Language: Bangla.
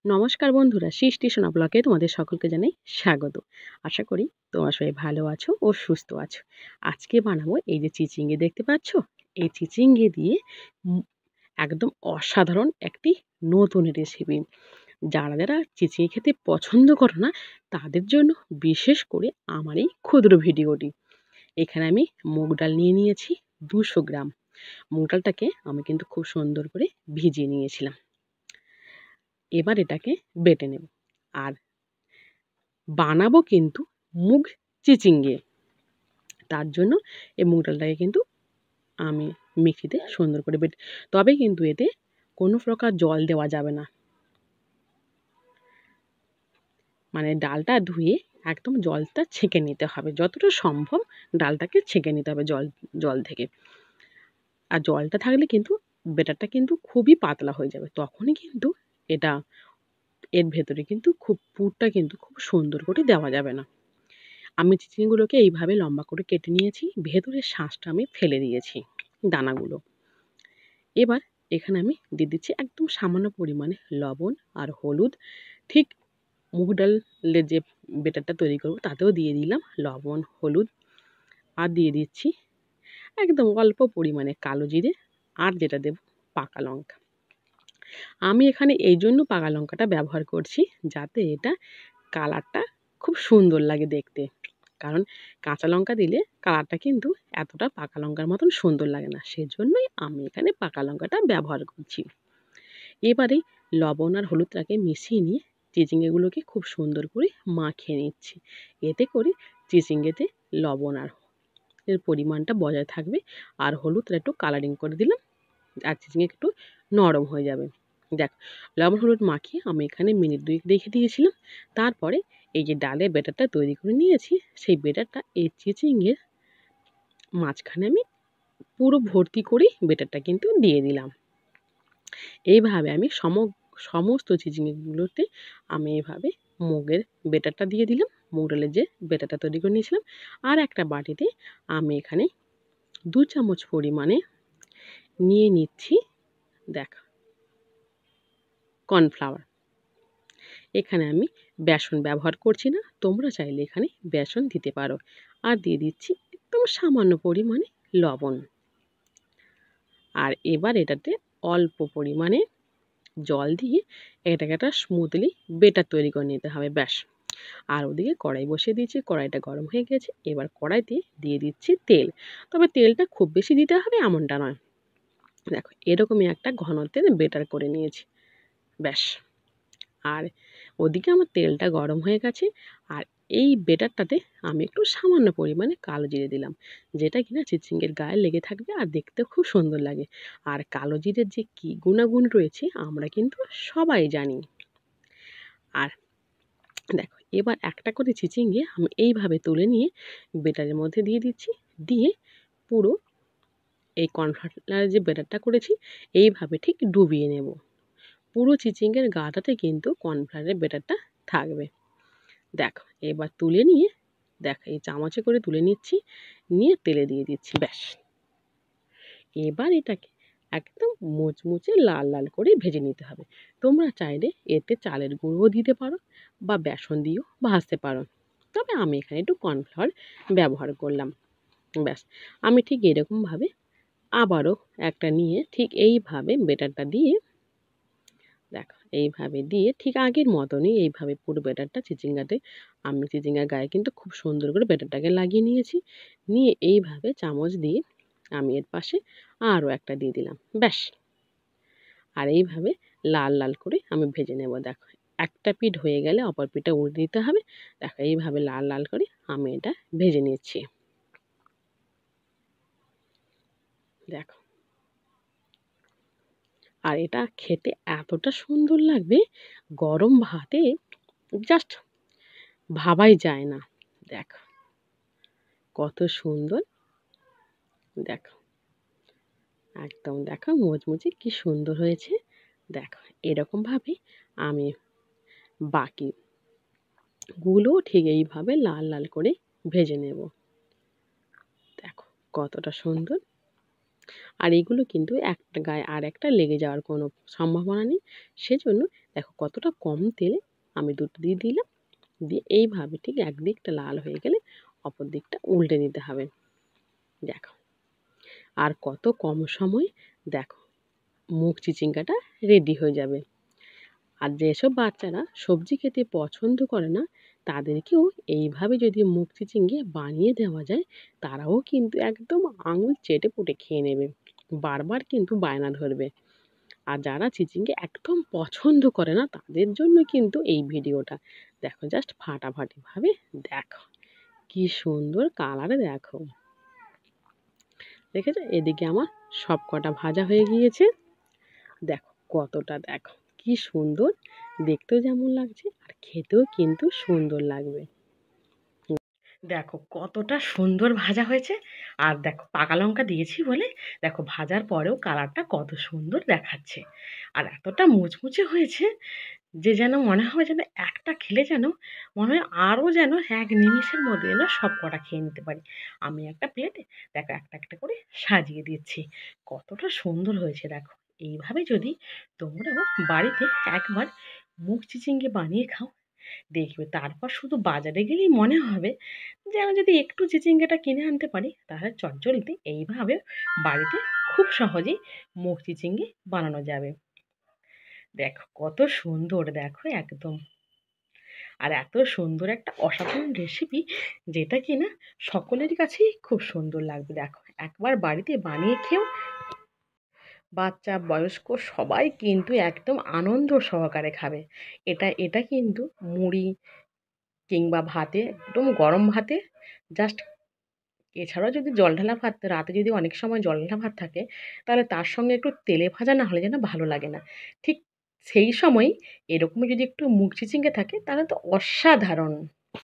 নমস্কার বন্ধুরা, সৃষ্টি সোনা ব্লগে তোমাদের সকলকে জানাই স্বাগত। আশা করি তোমরা সবাই ভালো আছো ও সুস্থ আছো। আজকে বানাবো এই যে চিচিঙ্গে দেখতে পাচ্ছ, এই চিচিঙ্গে দিয়ে উম একদম অসাধারণ একটি নতুন রেসিপি। যারা যারা চিচিঙ্গে খেতে পছন্দ করো না, তাদের জন্য বিশেষ করে আমার এই ক্ষুদ্র ভিডিওটি। এখানে আমি মুগ ডাল নিয়ে নিয়েছি 200 গ্রাম। মুগ ডালটাকে আমি কিন্তু খুব সুন্দর করে ভিজিয়ে নিয়েছিলাম। এবার এটাকে বেটে নেব। আর বানাবো কিন্তু মুগ চিচিঙ্গে। তার জন্য এই মুগ ডালটাকে কিন্তু আমি মিক্সিতে সুন্দর করে বেটে, তবে কিন্তু এতে কোনো প্রকার জল দেওয়া যাবে না। মানে ডালটা ধুয়ে একদম জলটা ছেঁকে নিতে হবে, যতটা সম্ভব ডালটাকে ছেঁকে নিতে হবে জল থেকে। আর জলটা থাকলে কিন্তু বেটারটা কিন্তু খুবই পাতলা হয়ে যাবে, তখনই কিন্তু এটা এর ভেতরে কিন্তু পুরটা কিন্তু খুব সুন্দর করে দেওয়া যাবে না। আমি চিচিঙ্গুলোকে এইভাবে লম্বা করে কেটে নিয়েছি, ভেতরের শাঁসটা আমি ফেলে দিয়েছি, দানাগুলো। এবার এখানে আমি দিয়ে দিচ্ছি একদম সামান্য পরিমাণে লবণ আর হলুদ। ঠিক মুগ ডালের যে বেটারটা তৈরি করব তাতেও দিয়ে দিলাম লবণ, হলুদ। আর দিয়ে দিচ্ছি একদম অল্প পরিমাণে কালো জিরে, আর যেটা দেব পাকা লঙ্কা। আমি এখানে এই জন্য পাকা লঙ্কাটা ব্যবহার করছি, যাতে এটা কালারটা খুব সুন্দর লাগে দেখতে। কারণ কাঁচা লঙ্কা দিলে কালারটা কিন্তু এতটা পাকা লঙ্কার মতন সুন্দর লাগে না, সেজন্যই আমি এখানে পাকা লঙ্কাটা ব্যবহার করছি। এবারে লবণ আর হলুদটাকে মিশিয়ে নিয়ে চিচিঙ্গেগুলোকে খুব সুন্দর করে মাখিয়ে নিচ্ছি। এতে করে চিচিঙ্গেতে লবণ আর এর পরিমাণটা বজায় থাকবে, আর হলুদটা একটু কালারিং করে দিলাম, আর চিচিঙ্গে একটু নরম হয়ে যাবে। দেখ, লবণ হলুদ মাখিয়ে আমি এখানে মিনিট 2 রেখে দিয়েছিলাম। তারপরে এই যে ডালের ব্যাটারটা তৈরি করে নিয়েছি, সেই ব্যাটারটা এই চিচিঙ্গের মাঝখানে আমি পুরো ভর্তি করেই ব্যাটারটা কিন্তু দিয়ে দিলাম। এইভাবে আমি সমস্ত চিচিঙ্গেগুলোতে আমি এভাবে মুগের ব্যাটারটা দিয়ে দিলাম, মুগ ডালের যে ব্যাটারটা তৈরি করে নিয়েছিলাম। আর একটা বাটিতে আমি এখানে 2 চামচ পরিমাণে নিয়ে নিচ্ছি, দেখ, কর্নফ্লাওয়ার। এখানে আমি বেসন ব্যবহার করছি না, তোমরা চাইলে এখানে বেসন দিতে পারো। আর দিয়ে দিচ্ছি একদম সামান্য পরিমাণে লবণ। আর এবার এটাতে অল্প পরিমাণে জল দিয়ে এটাকে একটা স্মুথলি বেটার তৈরি করে নিতে হবে, ব্যাস। আর ওদিকে কড়াই বসিয়ে দিয়েছি, কড়াইটা গরম হয়ে গেছে। এবার কড়াইতে দিয়ে দিচ্ছি তেল, তবে তেলটা খুব বেশি দিতে হবে এমনটা নয়। দেখো, এরকমই একটা ঘনত্বের বেটার করে নিয়েছি, ব্যাস। আর ওদিকে আমার তেলটা গরম হয়ে গেছে। আর এই বেটারটাতে আমি একটু সামান্য পরিমাণে কালো জিরে দিলাম, যেটা কিনা চিচিঙ্গের গায়ে লেগে থাকবে আর দেখতে খুব সুন্দর লাগে। আর কালো জিরের যে কী গুণাগুণ রয়েছে আমরা কিন্তু সবাই জানি। আর দেখো, এবার একটা করে চিচিঙ্গে আমি এইভাবে তুলে নিয়ে বেটারের মধ্যে দিয়ে দিচ্ছি, দিয়ে পুরো এই কর্নফ্লাওয়ারের যে বেটারটা করেছি এইভাবে ঠিক ডুবিয়ে নেব। পুরো চিচিঙ্গের গাটাতে কিন্তু কর্নফ্লাওয়ারের বেটারটা থাকবে। দেখো, এবার তুলে নিয়ে, দেখো এই চামচে করে তুলে নিচ্ছি, নিয়ে তেলে দিয়ে দিচ্ছি, ব্যাস। এবার এটাকে একদম মুচমুচে লাল লাল করে ভেজে নিতে হবে। তোমরা চাইলে এতে চালের গুঁড়োও দিতে পারো বা বেসন দিয়েও ভাজতে পারো, তবে আমি এখানে একটু কর্নফ্লাওয়ার ব্যবহার করলাম, ব্যাস। আমি ঠিক এরকমভাবে আবারও একটা নিয়ে ঠিক এইভাবে বেটারটা দিয়ে, দেখো এইভাবে দিয়ে ঠিক আগের মতনই এইভাবে পুরো ব্যাটারটা চিচিঙ্গাতে, আমি চিচিঙ্গার গায়ে কিন্তু খুব সুন্দর করে ব্যাটারটাকে লাগিয়ে নিয়েছি। নিয়ে এইভাবে চামচ দিয়ে আমি এর পাশে আরও একটা দিয়ে দিলাম, ব্যাস। আর এইভাবে লাল লাল করে আমি ভেজে নেব। দেখো, একটা পিঠ হয়ে গেলে অপর পিঠটা উল্টে দিতে হবে। দেখো, এইভাবে লাল লাল করে আমি এটা ভেজে নিচ্ছি, দেখো। আর এটা খেতে এতটা সুন্দর লাগবে, গরম ভাতে জাস্ট ভাবাই যায় না। দেখো কত সুন্দর, দেখো একদম, দেখো মুচমুচে কি সুন্দর হয়েছে। দেখো, এরকমভাবে আমি বাকিগুলো ঠিক এইভাবে লাল লাল করে ভেজে নেব। দেখো কতটা সুন্দর। আর এগুলো কিন্তু একটা গায়ে আর একটা লেগে যাওয়ার কোনো সম্ভাবনা নেই। সেজন্য দেখো কতটা কম তেলে আমি দুটো দিয়ে দিলাম। দিয়ে এইভাবে ঠিক একদিকটা লাল হয়ে গেলে অপর দিকটা উল্টে দিতে হবে। দেখো আর কত কম সময় দেখো মুগ চিচিঙ্গাটা রেডি হয়ে যাবে। আর যেসব বাচ্চারা সবজি খেতে পছন্দ করে না তাদেরকেও এইভাবে যদি মুগ চিচিঙ্গে বানিয়ে দেওয়া যায় তারাও কিন্তু একদম আঙুল চেটে পুটে খেয়ে নেবে, বারবার কিন্তু বায়না ধরবে। আর যারা চিচিঙ্গে একদম পছন্দ করে না তাদের জন্য কিন্তু এই ভিডিওটা। দেখো জাস্ট ফাটাফাটিভাবে দেখো কি সুন্দর কালারে দেখো, দেখেছো? এদিকে আমার সব কটা ভাজা হয়ে গিয়েছে। দেখো কতটা, দেখো কি সুন্দর দেখতেও যেমন লাগছে আর খেতেও কিন্তু সুন্দর লাগবে। দেখো কতটা সুন্দর ভাজা হয়েছে। আর দেখো পাকা লঙ্কা দিয়েছি বলে দেখো ভাজার পরেও কালারটা কত সুন্দর দেখাচ্ছে। আর এতটা মুচমুচে হয়েছে যে যেন মনে হয় যেন একটা খেলে যেন মনে হয় আরও যেন এক নিমিষের মধ্যে যেন সব কটা খেয়ে নিতে পারি। আমি একটা প্লেটে দেখো একটা একটা করে সাজিয়ে দিচ্ছি। কতটা সুন্দর হয়েছে দেখো। এইভাবে যদি তোমরাও বাড়িতে একবার মুগ চিচিঙ্গে বানিয়ে খাও দেখবে তারপর শুধু বাজারে গেলেই মনে হবে যে আমি যদি একটু চিচিঙ্গাটা কিনে আনতে পারি তাহলে চটজলদি এইভাবে বাড়িতে খুব সহজেই মুগ চিচিঙ্গে বানানো যাবে। দেখো কত সুন্দর, দেখো একদম। আর এত সুন্দর একটা অসাধারণ রেসিপি যেটা কিনা সকলের কাছেই খুব সুন্দর লাগবে। দেখো একবার বাড়িতে বানিয়ে খেও, বাচ্চা বয়স্ক সবাই কিন্তু একদম আনন্দ সহকারে খাবে। এটা এটা কিন্তু মুড়ি কিংবা ভাতে, একদম গরম ভাতে জাস্ট, এছাড়াও যদি জল ঢালা ভাত রাতে যদি অনেক সময় জল ঢালা ভাত থাকে তাহলে তার সঙ্গে একটু তেলে ভাজা না হলে যেন ভালো লাগে না। ঠিক সেই সময় এরকমই যদি একটু মুগ চিচিঙ্গে থাকে তাহলে তো অসাধারণ।